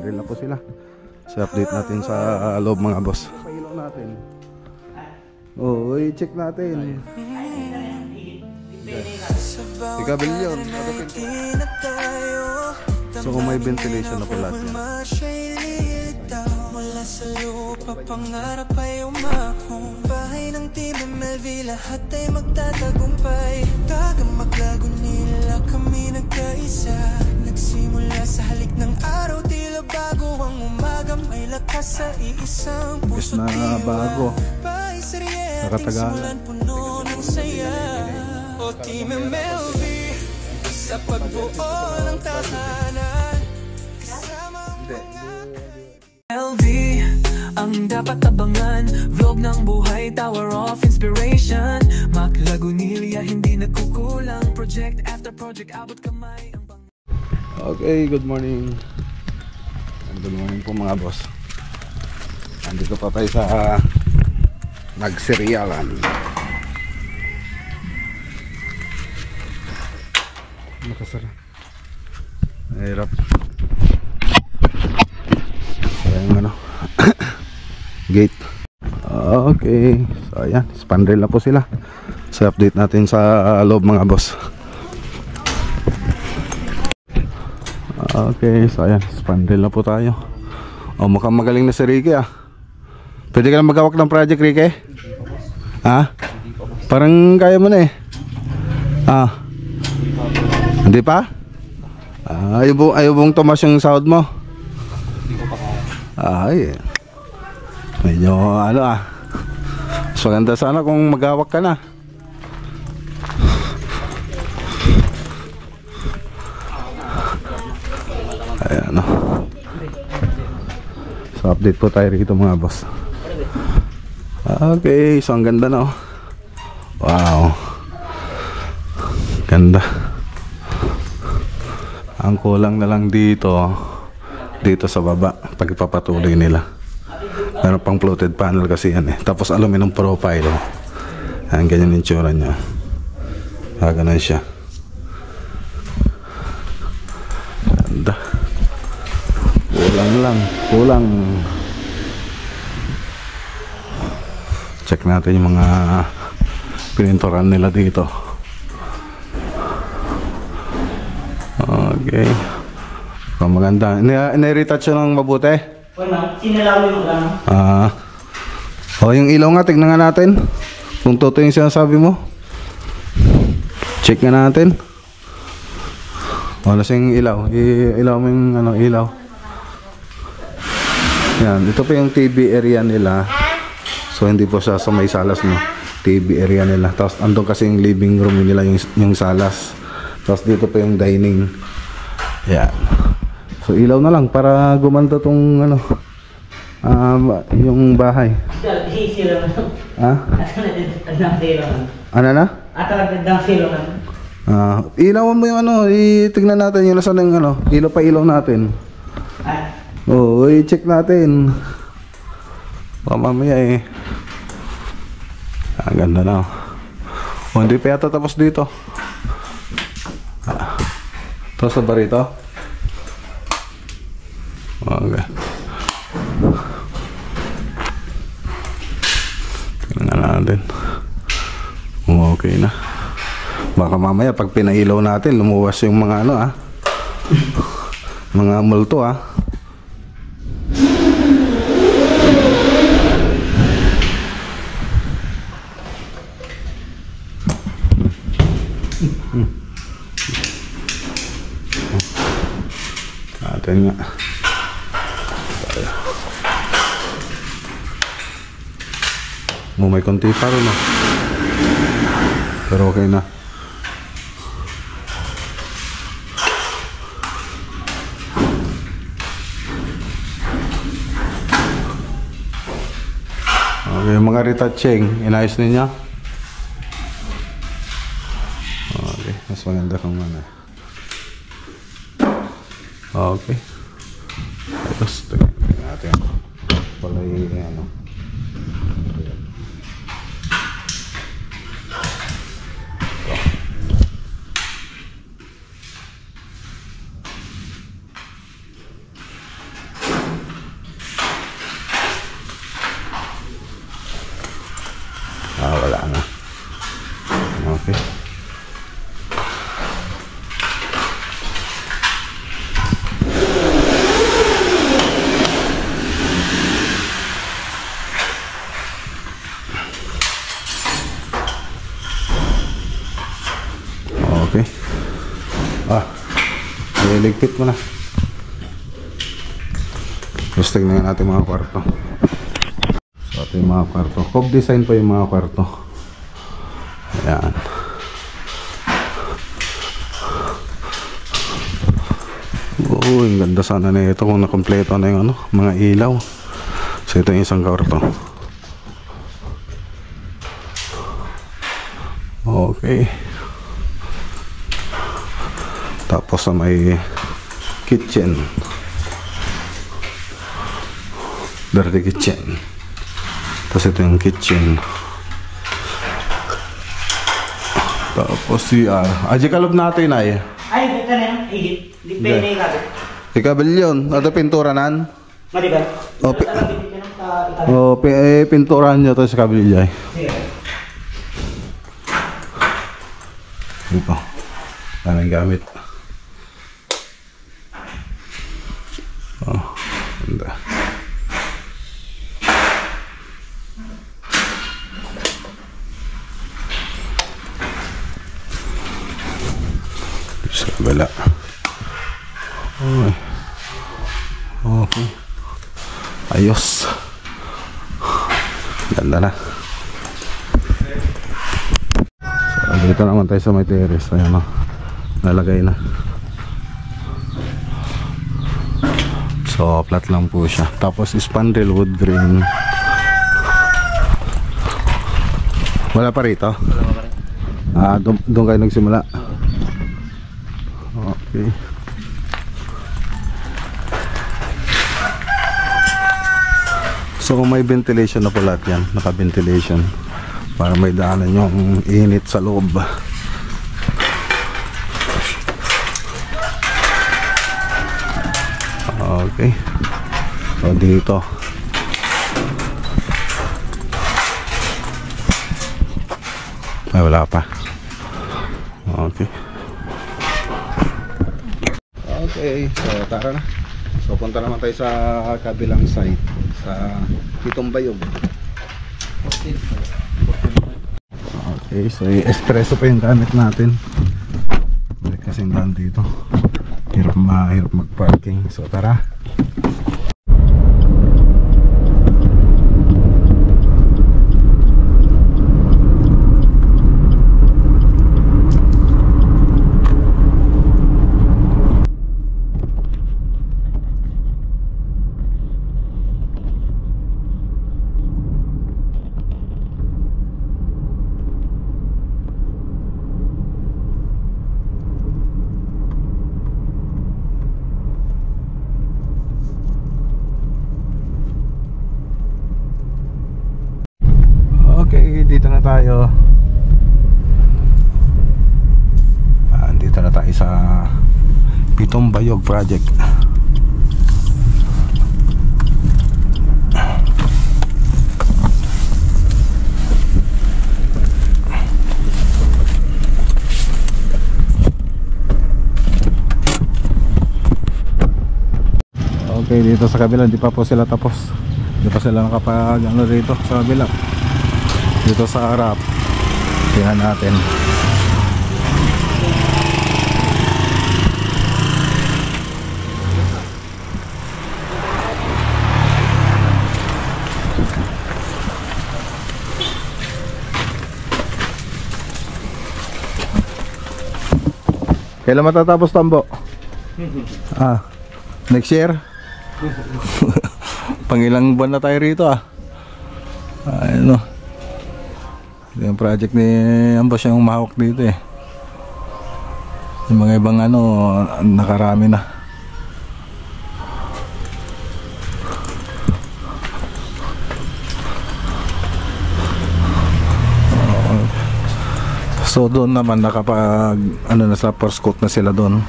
Spandrel na po sila. So update natin sa loob mga boss. Pailaw natin. Oo, i-check natin. Ikabil yun. So kung may ventilation na po lahat yan. Mula sa lupa, pangarap ay umahong. Bahay ng Team MLV, lahat ay magtatagumpay. Tagang maglagunila, kami nagkaisa. Nagsimula sa halik ng araw, tila bago ang umaga. May lakas sa iisang puso na bago. Bahay Sariya, ating simulan puno ng saya. O Team MLV, sa pagbuo ng tahanan. LV, ang dapat abangan. Vlog ng buhay, Tower of Inspiration. Maklagunilya, hindi nagkukulang. Project after project, abot kamay. Okay, good morning. Good morning po mga boss. Nandito pa tayo sa Nagserialan. Nakasara. Hirap. Yung ano gate. Okay, so ayan, spandrel na po sila. So update natin sa loob mga boss. Okay, so ayan, spandrel na po tayo. Oh, mukhang magaling na si Ricky ah. Pwede ka lang magawak ng project, Ricky? Ha? Parang kaya mo na eh. Hindi pa? Ayaw bong tumas yung sahod mo? Ay, medyo ano mas maganda sana kung magawak ka na. Ayan o. So update po tayo rito mga boss. Okay, so ang ganda na. Wow, ganda. Ang kulang na lang dito sa baba pagpapatuloy nila. Meron pang floated panel kasi yan eh. Tapos aluminum profile. Ayan, ganyan yung tsura nya. Ganun siya. Ganda. Kulang. Check natin yung mga pininturan nila dito. Okay. Maganda. Ina-retouch yun ng mabuti? Wala, sinalaw yung lang. Yung ilaw nga, tignan nga natin kung totoo yung sinasabi mo. Check nga natin. Wala siyang ilaw. Ilaw mo yung ano, ilaw. Yan, ito pa yung TV area nila. So hindi po siya sa may salas, no. TV area nila. Tapos andun kasi yung living room nila, yung salas. Tapos dito pa yung dining. Yan. So ilaw na lang para gumanda tong ano, yung bahay. Silo na. Ha? Silo na. Ano na? Atagdang silo na. Ilawan mo yung ano, itignan natin yung nasa ng ano, ilaw natin. Oo, i-check natin. Mamaya eh. Ang ganda na. Hindi pa yata tapos dito. Tapos sa barito. Okay. Tingnan natin. Okay na. Baka mamaya pag pinailaw natin lumuwas yung mga ano mga multo Natin nga. May konti pa rin pero okay na. Okay, mga retouching inayos niya. Okay, mas maganda kung ano. Okay, tapos tingnan natin pala yung ano. Okay. Iligpit mo na. Tapos tingnan natin mga kwarto. So ito yung mga kwarto. Cove design pa yung mga kwarto. Ayan. Ang ganda sana na ito kung nakompleto na yung mga ilaw. So ito yung isang kwarto. Okay. Tapos sa may kitchen. Dirty kitchen. Tapos ito yung kitchen. Tapos CR. Aji kalob natin ay. Ay, dito na yan. Di pwede ikabit. Ikabil yun. Ito pinturanan. Mali ba? Pinturan nyo ito sa kabil dyan. Dito. Daming gamit. Ganda. Sa kabila. Okay. Ayos. Ganda na. So, dito naman tayo sa may terrace. Ayan o. Nalagay na. So, flat lang po siya. Tapos spandrel wood grain. Wala pa rito? Wala pa rin. Doon kayo nagsimula? Okay. So may ventilation na po lahat yan. Naka-ventilation para may daanan yung init sa loob. Okay. So dito ay wala pa. Okay. Okay, so tara na. So punta naman tayo sa kabilang side sa Pitong Bayog. Okay, so espresso pa yung gamit natin. Balik kasing daan dito. Hirap mag-parking. So tara. Okay, dito na tayo. Dito na tayo sa Pitong Bayog Project. Okay, dito sa kabila hindi pa po sila tapos. Hindi pa sila nakapag dito sa kabila. Dito sa harap tingnan natin. Kailan matatapos tambo? Next year? Pangilang buwan na tayo rito ano, yung project ni Ambos yung mahawak dito yung mga ibang nakarami na. So doon naman nakapag na sa first coat na sila doon.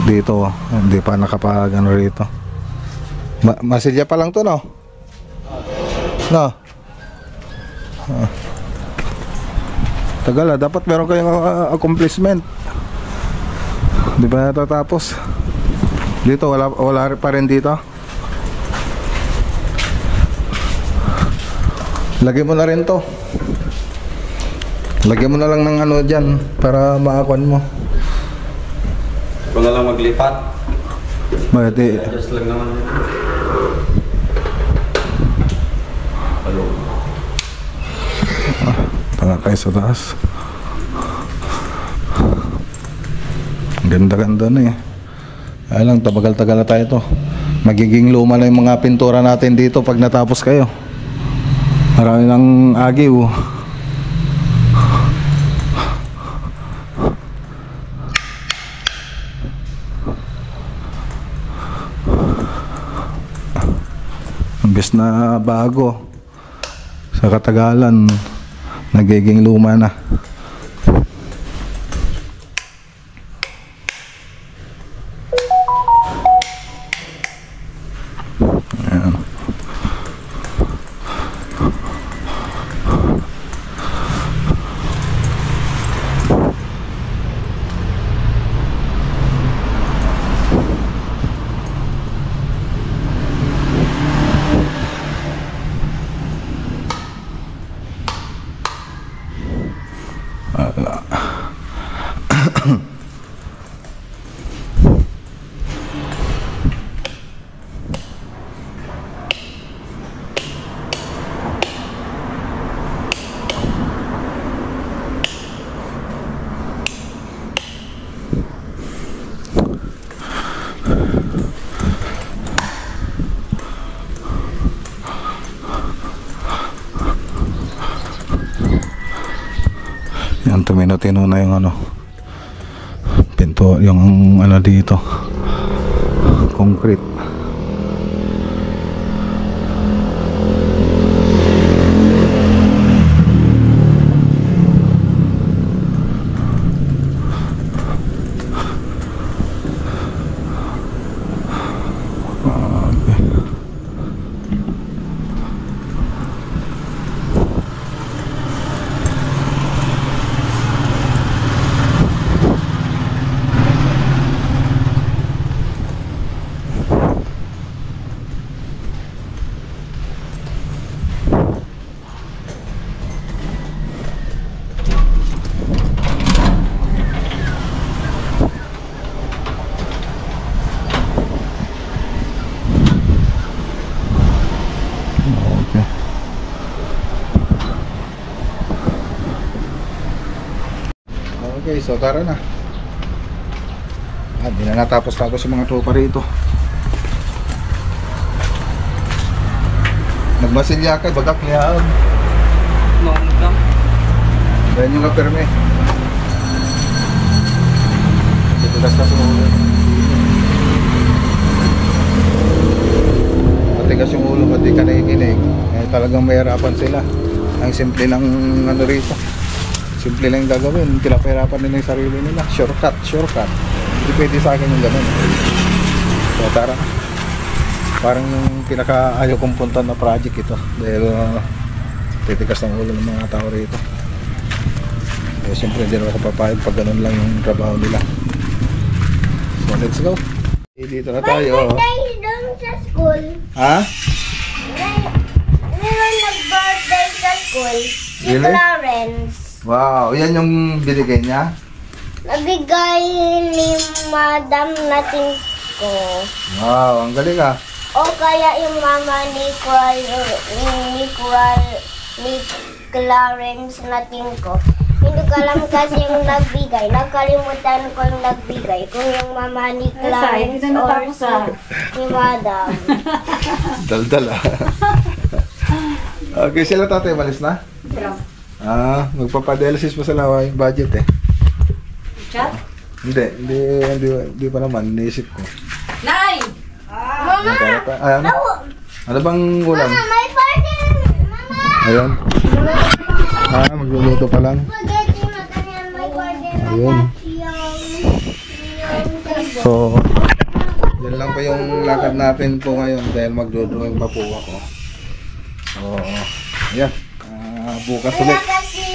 Dito hindi pa nakapag rito. Masilya pa lang to no? Tagal dapat meron kayong accomplishment. Di ba natatapos? Dito wala pa rin dito. Lagyan mo na rin to. Lagyan mo na lang ng dyan para maakuan mo. Ikaw na lang maglipat. Bakit eh? Adjust lang naman. Hello. Tanga tayo sa taas. Ang ganda-ganda na eh. Kaya lang, tabagal-tagal na tayo to. Magiging luma na yung mga pintura natin dito pag natapos kayo. Marami ng agiw. Imbes na bago, sa katagalan, nagiging luma na. Ayan. Yan, tumino-tino na yung ano, pinto, yung ano dito, concrete. Okay, so tara na. Di na natapos-tapos yung mga tropa rito. Nagmasilya ka, bagak liyaon. Dahil yung kaperme. Ito tas na sumulo. Matigas yung ulo, pati ka naikinig. Talagang mahirapan sila. Ang simple ng ano rito. Simple lang yung gagawin, pinapahirapan nila yung sarili nila. Shortcut. Hindi pwede sa akin yung ganun. So tara, parang yung pinaka-ayaw kong punta na project ito. Dahil titigas ng ulo ng mga tao rito. So siyempre hindi naman ako papayag pag ganun lang yung trabaho nila. So let's go. Dito na tayo. Birthday doon sa school. Ha? Meron nag-birthday sa school. Si Really? Clarence. Wow, yan yung binigay niya? Nabigay ni Madam natin ko. Wow, ang galing ah. O kaya yung mama ni Clarence natin ko. Hindi ko alam kasi yung nagbigay. Nakalimutan ko yung nagbigay. Kung yung mama ni Clarence or ni Madam. Daldal ah. Okay, sila tatay, malis na? Magpapa-dialysis pa sa lawa yung budget eh. Chat? Hindi pa naman, iniisip ko. Nay! Mama! Ano? Ano bang ulam? Mama, may party! Mama! Ayun. Magluluto pa lang. Spaghetti na kanyan, may party na Ayun. yung So, yan lang pa yung lakad natin po ngayon dahil magdodrawing pa po ako. So, yan. Bukas ulit.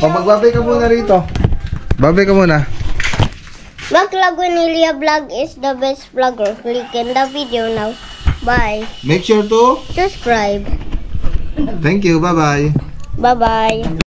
Magbabay ka muna rito. Babay ka muna. Mac Lagunelia vlog is the best vlogger. Click in the video now. Bye. Make sure to Subscribe. thank you. Bye-bye. Bye-bye.